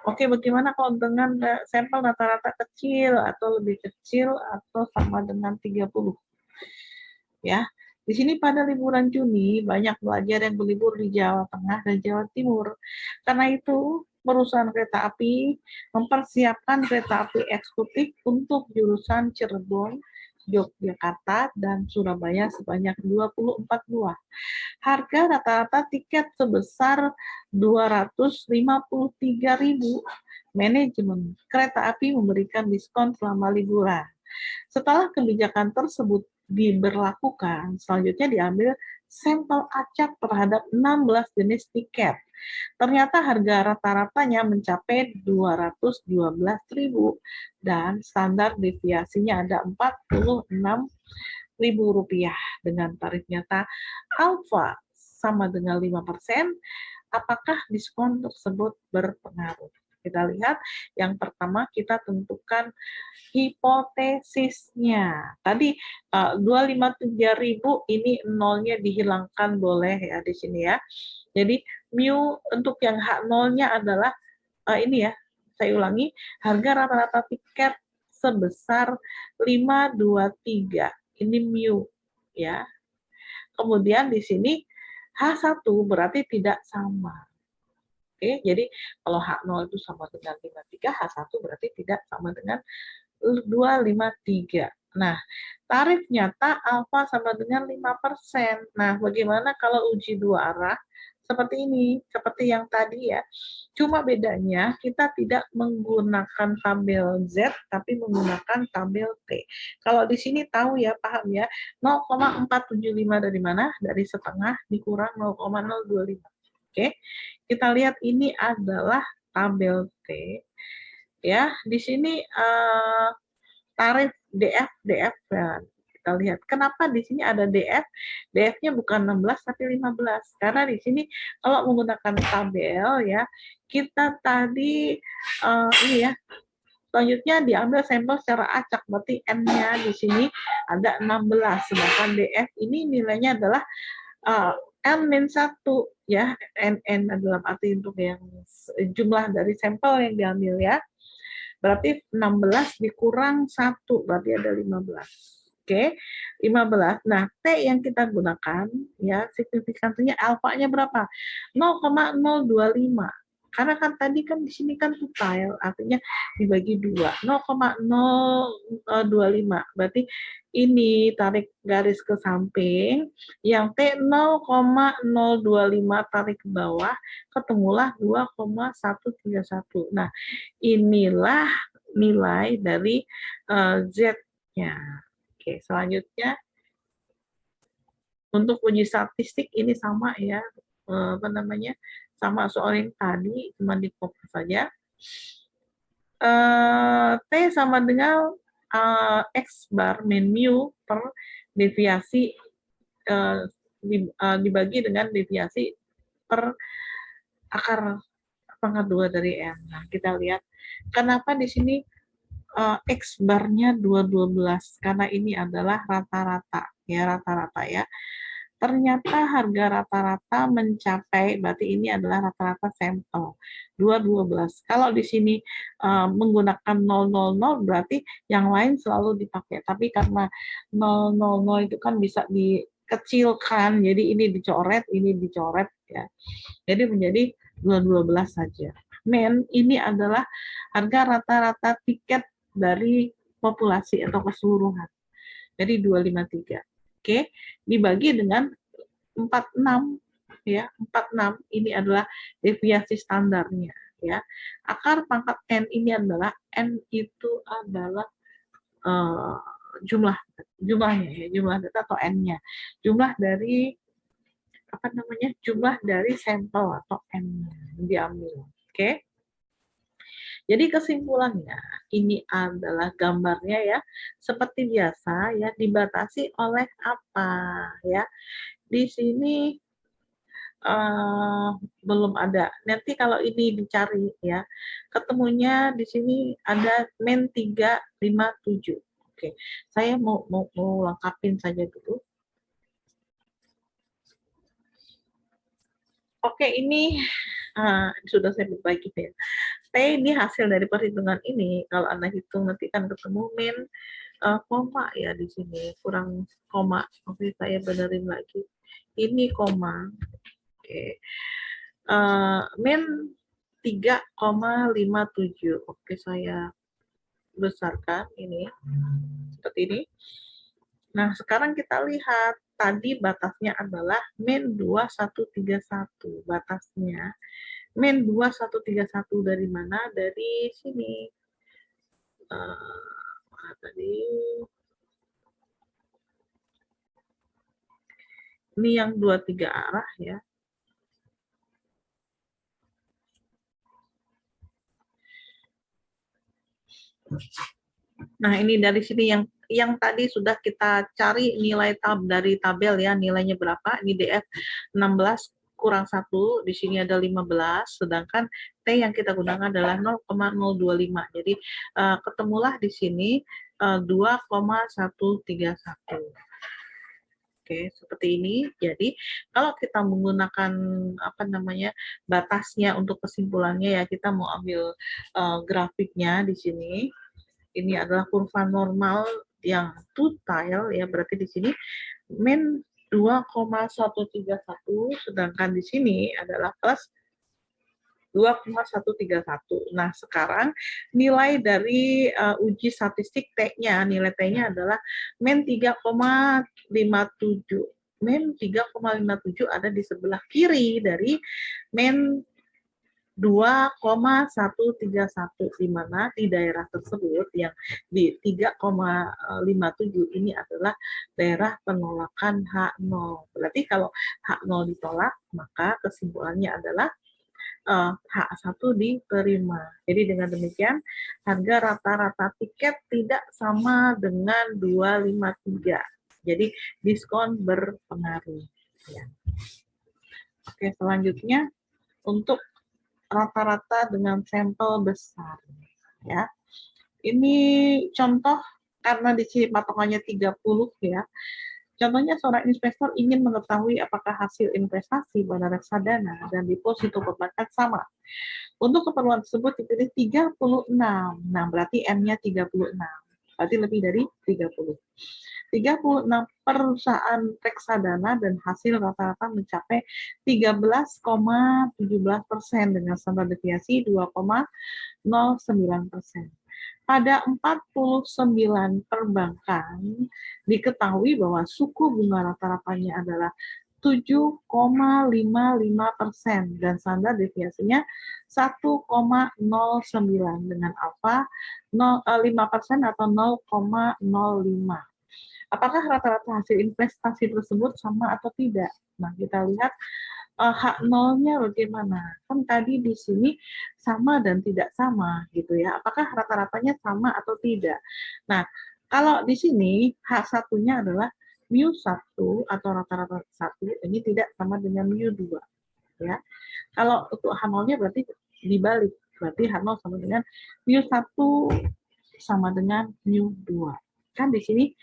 Speaker 1: Oke, bagaimana kalau dengan sampel rata-rata kecil atau lebih kecil atau sama dengan 30? Ya, di sini pada liburan Juni banyak pelajar yang berlibur di Jawa Tengah dan Jawa Timur. Karena itu, perusahaan kereta api mempersiapkan kereta api eksekutif untuk jurusan Cirebon, Yogyakarta, dan Surabaya sebanyak 24 buah. Harga rata-rata tiket sebesar 253.000. Manajemen kereta api memberikan diskon selama liburan. Setelah kebijakan tersebut diberlakukan, selanjutnya diambil sampel acak terhadap 16 jenis tiket. Ternyata harga rata-ratanya mencapai 212.000 dan standar deviasinya ada 46.000 rupiah dengan tarif nyata alfa sama dengan 5%. Apakah diskon tersebut berpengaruh? Kita lihat yang pertama kita tentukan hipotesisnya. Tadi 253.000 ini nolnya dihilangkan boleh ya di sini ya. Jadi mu untuk yang H0-nya adalah ini ya, saya ulangi, harga rata-rata tiket sebesar 523. Ini mu ya. Kemudian di sini H1 berarti tidak sama. Oke, jadi kalau H0 itu sama dengan 53, H1 berarti tidak sama dengan 253. Nah, tarif nyata alfa sama dengan 5%. Nah, bagaimana kalau uji dua arah? Seperti ini, seperti yang tadi ya. Cuma bedanya kita tidak menggunakan tabel Z, tapi menggunakan tabel T. Kalau di sini tahu ya, paham ya, 0,475 dari mana? Dari setengah dikurang 0,025. Oke, kita lihat ini adalah tabel T. Ya, di sini tarif DF, nah, kita lihat kenapa di sini ada DF, DF-nya bukan 16 tapi 15, karena di sini kalau menggunakan tabel ya, kita tadi ini ya, selanjutnya diambil sampel secara acak, berarti N-nya di sini ada 16, sedangkan DF ini nilainya adalah N-1 ya, N dalam arti untuk yang jumlah dari sampel yang diambil ya. Berarti 16 dikurang 1, berarti ada 15. Oke, 15. Nah, T yang kita gunakan, ya, signifikansinya alfanya berapa? 0,025. Karena kan tadi kan di sini kan tutile, artinya dibagi 2. 0,025. Berarti ini tarik garis ke samping, yang T 0,025 tarik ke bawah, ketemulah 2,131. Nah, inilah nilai dari Z-nya. Oke, selanjutnya untuk uji statistik ini sama ya, apa namanya, sama soal yang tadi, cuma di copy saja. T sama dengan X bar min mu per deviasi dibagi dengan deviasi per akar pangkat 2 dari N. Nah, kita lihat kenapa di sini X bar-nya 212, karena ini adalah rata-rata ya, rata-rata ya. Ternyata harga rata-rata mencapai, berarti ini adalah rata-rata sampel 212. Kalau di sini menggunakan 000 berarti yang lain selalu dipakai, tapi karena 000 itu kan bisa dikecilkan, jadi ini dicoret ya. Jadi menjadi 212 saja. Ini adalah harga rata-rata tiket dari populasi atau keseluruhan. Jadi 253. Oke, dibagi dengan 46 ya. 46 ini adalah deviasi standarnya ya. Akar pangkat N ini adalah N itu adalah jumlahnya ya, jumlah data atau N-nya. Jumlah dari apa namanya? Jumlah dari sampel atau N yang diambil. Oke. Jadi kesimpulannya, ini adalah gambarnya ya, seperti biasa ya, dibatasi oleh apa ya. Di sini belum ada. Nanti kalau ini dicari ya, ketemunya di sini ada men 357. Oke, saya mau lengkapin saja dulu. Oke, ini sudah saya berbagi ya. ini hasil dari perhitungan ini. Kalau Anda hitung nanti kan ketemu min koma ya di sini. Kurang koma. Oke, saya benerin lagi. Ini koma. Oke. Min 3,57. Oke, saya besarkan ini. Seperti ini. Nah, sekarang kita lihat. Tadi batasnya adalah min 2131. Batasnya. Min 2131 dari mana? Dari sini. Tadi. Ini yang 23 arah ya. Nah, ini dari sini yang tadi sudah kita cari nilai dari tabel ya, nilainya berapa? Ini DF 16 kurang 1, di sini ada 15, sedangkan T yang kita gunakan adalah 0,025. Jadi ketemulah di sini 2,131. Oke, seperti ini. Jadi, kalau kita menggunakan batasnya untuk kesimpulannya ya, kita mau ambil grafiknya di sini. Ini adalah kurva normal yang two tile ya, berarti di sini min 2,131, sedangkan di sini adalah plus 2,131. Nah, sekarang nilai dari uji statistik T-nya, nilai T-nya adalah min 3,57. Min 3,57 ada di sebelah kiri dari min 2,131, di mana di daerah tersebut yang di 3,57 ini adalah daerah penolakan H0. Berarti kalau H0 ditolak, maka kesimpulannya adalah H1 diterima. Jadi dengan demikian, harga rata-rata tiket tidak sama dengan 253. Jadi diskon berpengaruh. Ya. Oke, selanjutnya untuk rata-rata dengan sampel besar. Ya, ini contoh karena di sini patokannya 30 ya. Contohnya seorang investor ingin mengetahui apakah hasil investasi pada reksadana dan deposito perbankan sama. Untuk keperluan tersebut dipilih 36. Nah, berarti M-nya 36. Berarti lebih dari 30. 36 perusahaan reksadana dan hasil rata-rata mencapai 13,17% dengan standar deviasi 2,09%. Pada 49 perbankan diketahui bahwa suku bunga rata-ratanya adalah 7,55% dan standar deviasinya 1,09 dengan alfa 5% atau 0,05. Apakah rata-rata hasil investasi tersebut sama atau tidak? Nah, kita lihat H0-nya bagaimana? Kan tadi di sini sama dan tidak sama gitu ya. Apakah rata-ratanya sama atau tidak? Nah, kalau di sini H1-nya adalah mu1 atau rata-rata 1, ini tidak sama dengan mu2 ya. Kalau untuk H0-nya berarti dibalik. Berarti H0 sama dengan mu1 sama dengan mu2. Kan di sini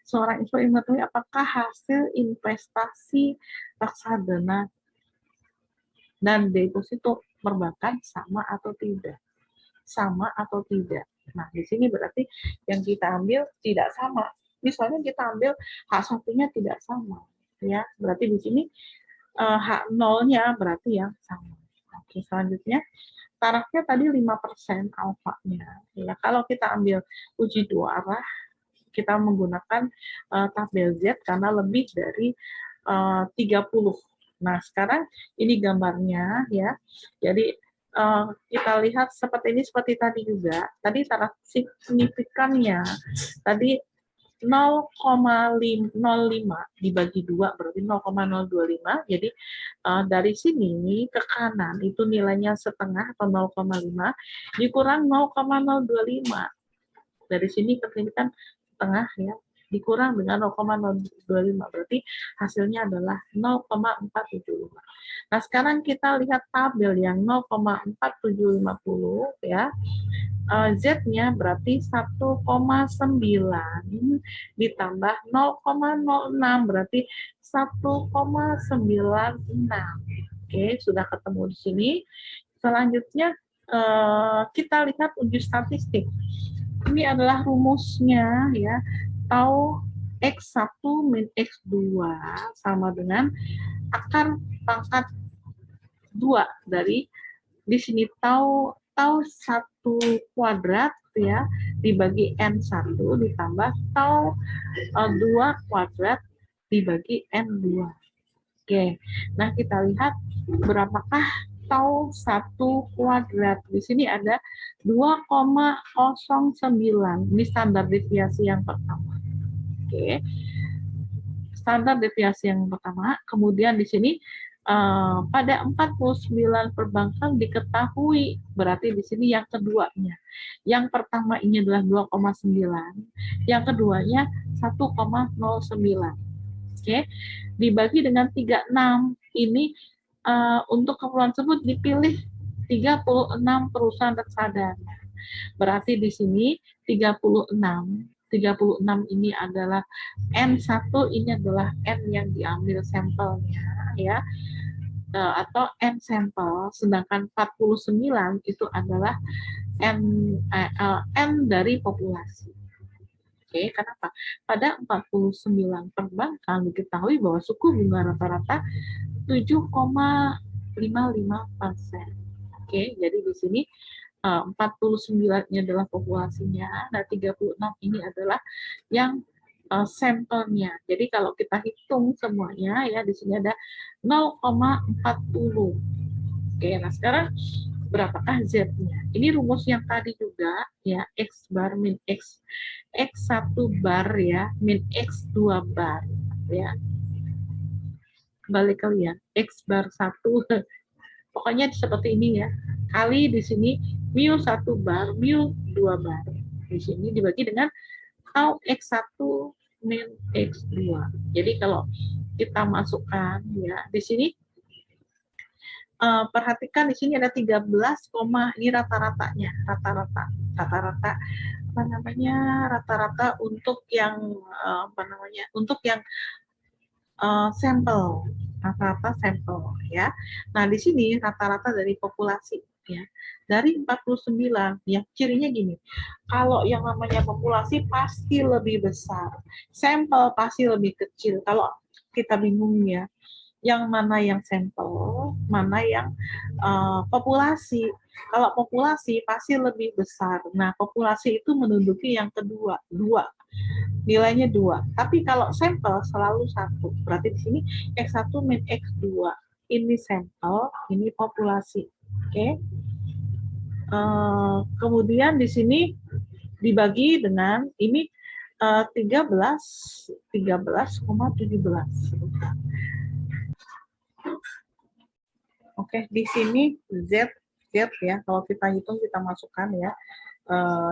Speaker 1: seorang investor ingin mengetahui apakah hasil investasi reksadana dan deposito perbankan sama atau tidak. Sama atau tidak. Nah, di sini berarti yang kita ambil tidak sama. Misalnya kita ambil H1-nya tidak sama. Ya, berarti di sini H0-nya berarti yang sama. Oke, selanjutnya tarafnya tadi 5% alfanya. Ya, kalau kita ambil uji dua arah, kita menggunakan tabel Z karena lebih dari 30. Nah, sekarang ini gambarnya ya. Jadi kita lihat seperti ini seperti tadi juga. Tadi taraf signifikannya tadi 0,05 dibagi 2 berarti 0,025. Jadi dari sini ke kanan itu nilainya setengah atau 0,5 dikurang 0,025. Dari sini ke sini kan setengah ya, dikurang dengan 0,025, berarti hasilnya adalah 0,475. Nah, sekarang kita lihat tabel yang 0,4750 ya. Z-nya berarti 1,9 ditambah 0,06 berarti 1,96. Oke, sudah ketemu di sini. Selanjutnya kita lihat uji statistik. Ini adalah rumusnya ya. Tau X1 min X2 sama dengan akar pangkat 2 dari di sini tau 1 kuadrat ya dibagi N1 ditambah tau 2 kuadrat dibagi N2. Oke, nah kita lihat berapakah tau 1 kuadrat. Di sini ada 2,09. Ini standar deviasi yang pertama. Oke, standar deviasi yang pertama. Kemudian di sini pada 49 perbankan diketahui, berarti di sini yang keduanya. Yang pertama ini adalah 2,9, yang keduanya 1,09. Oke, dibagi dengan 36. Ini untuk keperluan tersebut dipilih 36 perusahaan reksadana. Berarti di sini 36 ini adalah N1, ini adalah N yang diambil sampelnya ya, atau N sampel, sedangkan 49 itu adalah N dari populasi. Oke, kenapa? Pada 49 perbankan diketahui bahwa suku bunga rata-rata 7,55%. Oke, jadi di sini 49-nya adalah populasinya, nah 36 ini adalah yang sampelnya. Jadi kalau kita hitung semuanya ya, di sini ada 0,40. Oke, nah sekarang berapakah Z-nya? Ini rumus yang tadi juga ya, X bar min X, X1 bar ya, min X2 bar ya. Kembali kalian, X bar 1, pokoknya seperti ini ya. Kali di sini mu 1 bar, mu 2 bar. Di sini dibagi dengan tau X1 min X2. Jadi kalau kita masukkan ya, di sini perhatikan di sini ada 13, ini rata-ratanya, rata-rata apa namanya? Rata-rata untuk yang untuk yang sampel, rata-rata sampel ya. Nah, di sini rata-rata dari populasi ya. Dari 49, ya cirinya gini. Kalau yang namanya populasi pasti lebih besar, sampel pasti lebih kecil. Kalau kita bingung ya, yang mana yang sampel, mana yang populasi. Kalau populasi pasti lebih besar. Nah, populasi itu menduduki yang kedua, 2. Nilainya 2. Tapi kalau sampel selalu 1. Berarti di sini X1 min X2. Ini sampel, ini populasi. Oke. Kemudian di sini dibagi dengan ini 13,17. Oke, di sini Z ya, kalau kita hitung kita masukkan ya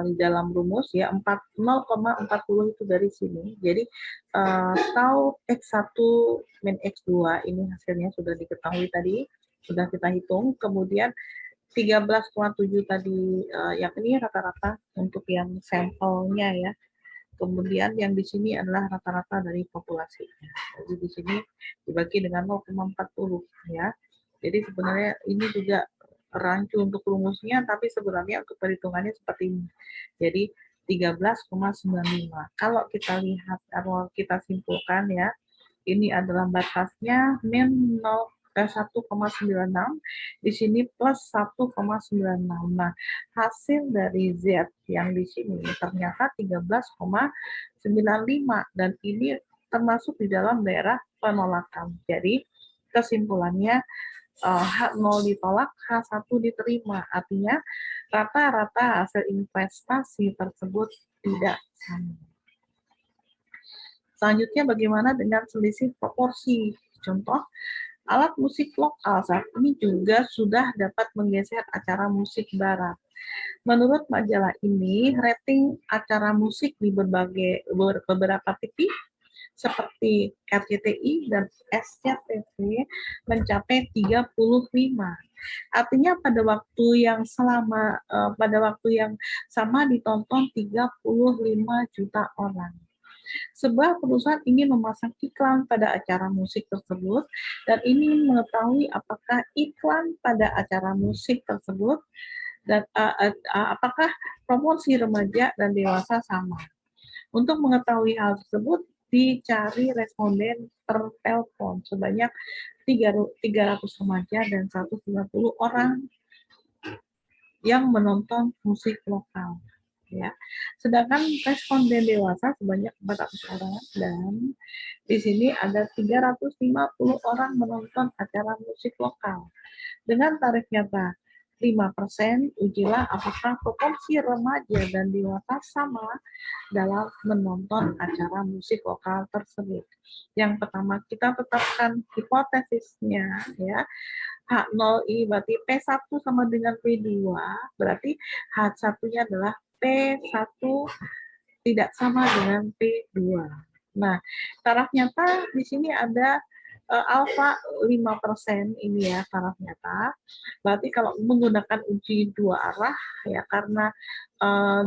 Speaker 1: di dalam rumus ya 0,40 itu dari sini. Jadi tau X1 min X2 ini hasilnya sudah diketahui tadi, sudah kita hitung. Kemudian 13,7 tadi yang ini rata-rata untuk yang sampelnya ya. Kemudian yang di sini adalah rata-rata dari populasinya. Jadi di sini dibagi dengan 0,40 ya. Jadi sebenarnya ini juga rancu untuk rumusnya, tapi sebenarnya untuk perhitungannya seperti ini. Jadi 13,95. Kalau kita lihat, kalau kita simpulkan ya, ini adalah batasnya min 1,96, di sini plus 1,96. Nah, hasil dari Z yang di sini ternyata 13,95 dan ini termasuk di dalam daerah penolakan. Jadi kesimpulannya H0 ditolak, H1 diterima. Artinya rata-rata hasil investasi tersebut tidak sama. Selanjutnya bagaimana dengan selisih proporsi? Contoh, alat musik lokal saat ini juga sudah dapat menggeser acara musik barat. Menurut majalah ini, rating acara musik di beberapa TV seperti RCTI dan SCTV mencapai 35. Artinya pada waktu yang sama ditonton 35 juta orang. Sebuah perusahaan ingin memasang iklan pada acara musik tersebut dan ingin mengetahui apakah iklan pada acara musik tersebut Dan apakah proporsi remaja dan dewasa sama? Untuk mengetahui hal tersebut, dicari responden per telepon sebanyak 300 remaja dan 190 orang yang menonton musik lokal. Ya. Sedangkan responden dewasa sebanyak 400 orang dan di sini ada 350 orang menonton acara musik lokal. Dengan tarif nyata 5%, ujilah apakah proporsi remaja dan dewasa sama dalam menonton acara musik lokal tersebut. Yang pertama, kita tetapkan hipotesisnya, ya. H0 ini berarti P1 sama dengan P2, berarti H1-nya adalah P1 tidak sama dengan P2. Nah, taraf nyata di sini ada alfa 5% ini ya taraf nyata. Berarti kalau menggunakan uji dua arah ya karena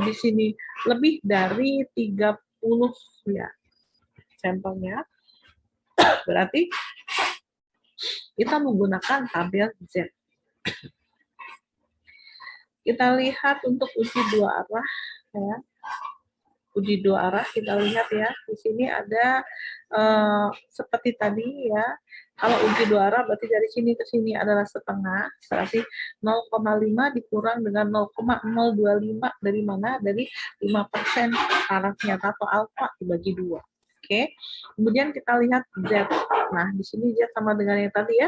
Speaker 1: di sini lebih dari 30 ya sampelnya, berarti kita menggunakan tabel Z. Kita lihat untuk uji dua arah ya. Uji dua arah kita lihat ya. Di sini ada seperti tadi ya. Kalau uji dua arah berarti dari sini ke sini adalah setengah. Berarti 0,5 dikurang dengan 0,025 dari mana? Dari 5% taraf nyata atau alfa dibagi 2. Oke. Kemudian kita lihat Z. Nah, di sini Z sama dengan yang tadi ya.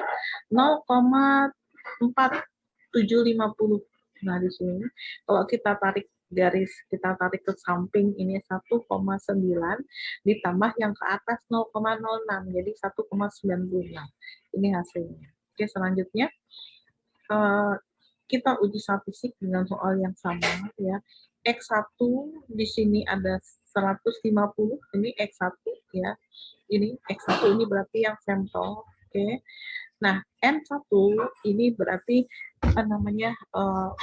Speaker 1: 0,4750. Nah, di sini kalau kita tarik garis, kita tarik ke samping ini 1,9 ditambah yang ke atas 0,06 jadi 1,96. Ini hasilnya. Oke, selanjutnya kita uji statistik dengan soal yang sama ya. X1 di sini ada 150, ini X1 ya. Ini X1 ini berarti yang sampel. Oke. Nah, N1 ini berarti apa namanya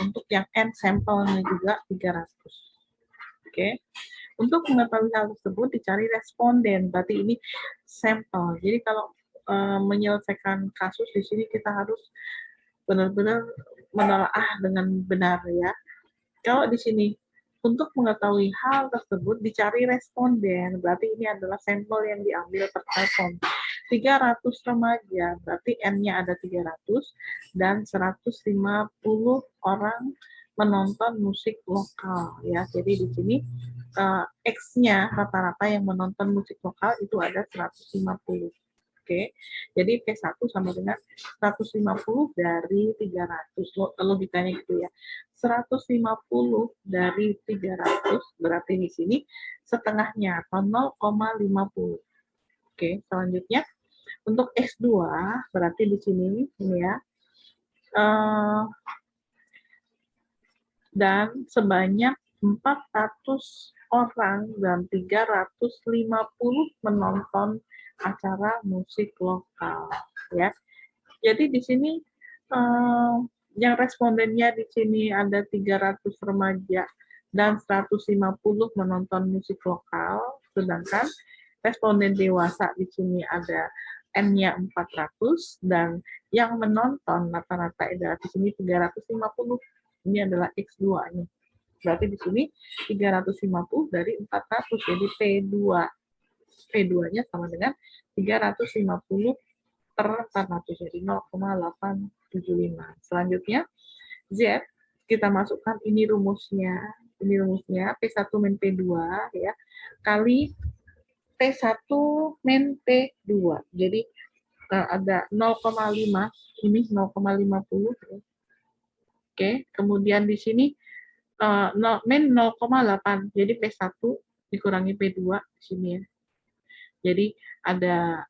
Speaker 1: untuk yang N sampelnya juga 300. Oke. Untuk mengetahui hal tersebut dicari responden, berarti ini sampel. Jadi kalau menyelesaikan kasus di sini kita harus benar-benar menelaah dengan benar ya. Kalau di sini untuk mengetahui hal tersebut dicari responden, berarti ini adalah sampel yang diambil per telepon. 300 remaja, berarti N-nya ada 300 dan 150 orang menonton musik lokal ya. Jadi di sini X-nya rata-rata yang menonton musik lokal itu ada 150. Oke, jadi P1 sama dengan 150 dari 300, logikanya gitu ya. 150 dari 300, berarti di sini setengahnya atau 0,50. Oke, selanjutnya untuk X2, berarti di sini ini ya. Dan sebanyak 400 orang dan 350 menonton acara musik lokal ya. Jadi di sini yang respondennya di sini ada 300 remaja dan 150 menonton musik lokal, sedangkan responden dewasa di sini ada N-nya 400 dan yang menonton rata-rata adalah di sini 350. Ini adalah X2-nya. Berarti di sini 350 dari 400, jadi P2-nya sama dengan 350 per 400, jadi 0,875. Selanjutnya, Z, kita masukkan ini rumusnya P1 min P2 ya, kali P1 min P2. Jadi ada 0,5, ini 0,50. Oke, kemudian di sini min 0,8, jadi P1 dikurangi P2 di sini ya. Jadi ada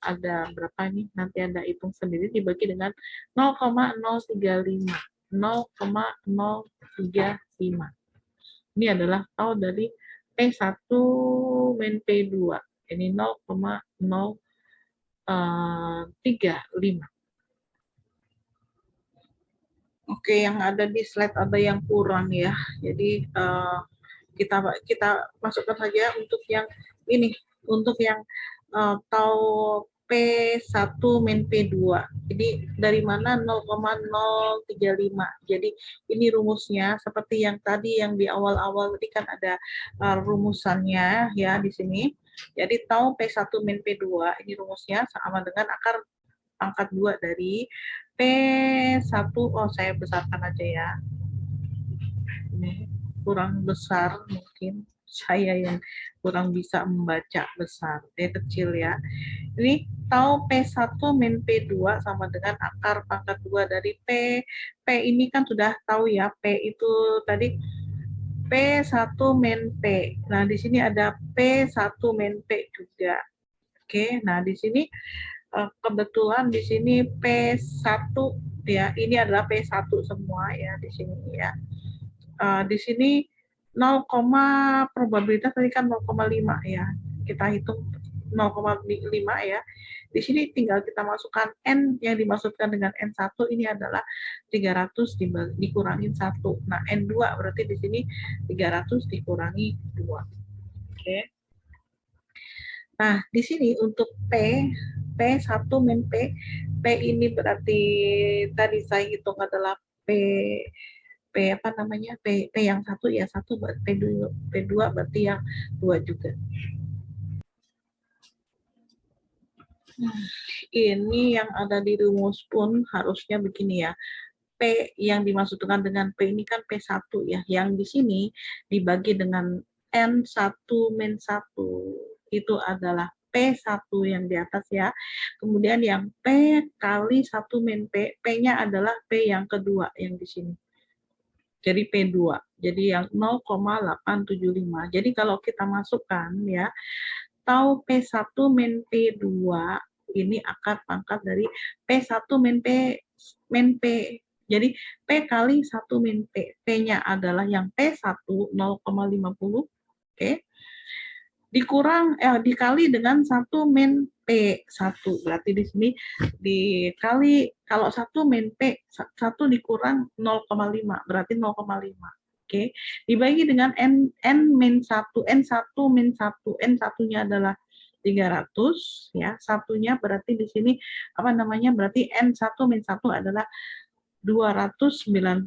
Speaker 1: berapa nih? Nanti Anda hitung sendiri dibagi dengan 0,035. 0,035. Ini adalah tau dari P1 min P2. Ini 0,035. Oke, yang ada di slide ada yang kurang ya. Jadi kita masukkan saja untuk yang ini, untuk yang tahu P1 min P2. Jadi dari mana 0,035. Jadi ini rumusnya seperti yang tadi yang di awal-awal tadi kan ada rumusannya ya di sini. Jadi tau P1 min P2 ini rumusnya sama dengan akar pangkat 2 dari P1. Oh, saya besarkan aja ya. Ini kurang besar mungkin. Saya yang kurang bisa membaca besar. Kecil ya. Ini tahu P1 min P2 sama dengan akar pangkat 2 dari P. P ini kan sudah tahu ya, P itu tadi P1 min P. Nah, di sini ada P1 min P juga. Oke, nah di sini kebetulan di sini P1 ya, ini adalah P1 semua ya di sini ya. Di sini 0, probabilitas tadi kan 0,5 ya. Kita hitung 0,5 ya. Di sini tinggal kita masukkan N yang dimaksudkan dengan N1 ini adalah 300 dikurangi 1. Nah, N2 berarti di sini 300 dikurangi 2. Oke. Nah, di sini untuk P1 min P, P ini berarti tadi saya hitung adalah P apa namanya? P yang 1 ya 1, P2 berarti yang 2 juga. Ini yang ada di rumus pun harusnya begini ya. P yang dimaksudkan dengan P ini kan P1 ya. Yang di sini dibagi dengan N1 min 1 itu adalah P1 yang di atas ya. Kemudian yang P kali 1 min P, P-nya adalah P yang kedua yang di sini. Jadi P2. Jadi yang 0,875. Jadi kalau kita masukkan ya, tahu P1 min P2 ini akar pangkat dari P1 min P. Jadi P kali 1 min P. P-nya adalah yang P1 0,50. Oke. Dikali dengan 1 min P1. Berarti di sini dikali kalau 1 min P 1 dikurang 0,5 berarti 0,5. Oke. Dibagi dengan N min 1, N1 min 1. N1-nya adalah 300 ya. Satunya berarti di sini apa namanya? Berarti N1 min 1 adalah 299.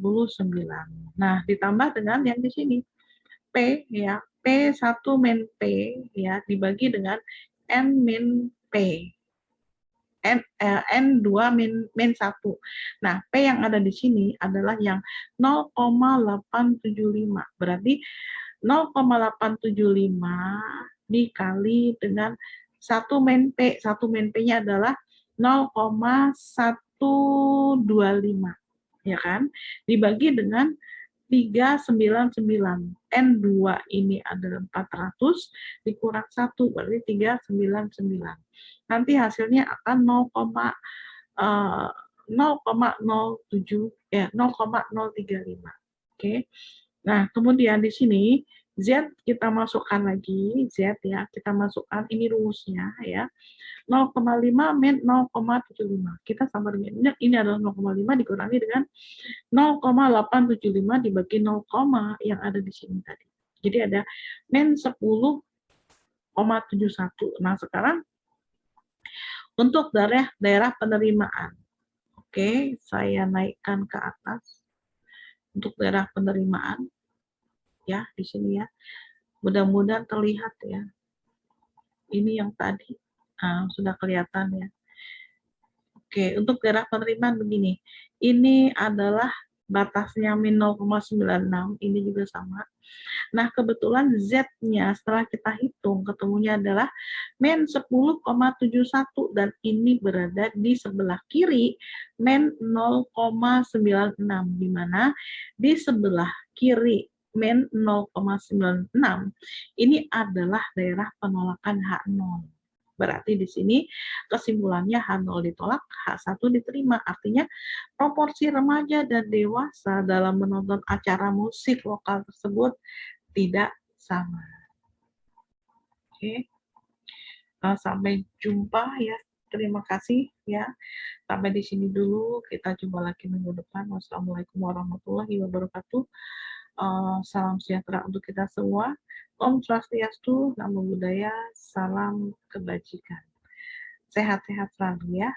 Speaker 1: Nah, ditambah dengan yang di sini P ya. P1 min P ya dibagi dengan N min P. N2 min 1. Nah, P yang ada di sini adalah yang 0,875. Berarti 0,875 dikali dengan 1 min P. 1 min P-nya adalah 0,125. Ya kan? Dibagi dengan 399. N2 ini adalah 400 dikurang 1 berarti 399. Nanti hasilnya akan 0,007 ya 0,035. Oke. Nah, kemudian di sini Z kita masukkan lagi, Z ya, kita masukkan ini rumusnya ya. 0,5 min 0,75. Kita sama dengan ini adalah 0,5 dikurangi dengan 0,875 dibagi 0, yang ada di sini tadi. Jadi ada min 10,71. Nah, sekarang untuk daerah penerimaan. Oke, saya naikkan ke atas. Untuk daerah penerimaan ya di sini ya. Mudah-mudahan terlihat ya. Ini yang tadi sudah kelihatan ya. Oke, untuk daerah penerimaan begini. Ini adalah batasnya min 0,96, ini juga sama. Nah, kebetulan Z-nya setelah kita hitung ketemunya adalah min 10,71 dan ini berada di sebelah kiri min 0,96 di mana di sebelah kiri min 0,96 ini adalah daerah penolakan H0. Berarti di sini kesimpulannya H0 ditolak, H1 diterima. Artinya proporsi remaja dan dewasa dalam menonton acara musik lokal tersebut tidak sama. Oke. Sampai jumpa ya. Terima kasih ya. Sampai di sini dulu. Kita jumpa lagi minggu depan. Wassalamualaikum warahmatullahi wabarakatuh. Salam sejahtera untuk kita semua. Om Swastiastu, Namo Buddhaya, salam kebajikan. Sehat-sehat selalu ya.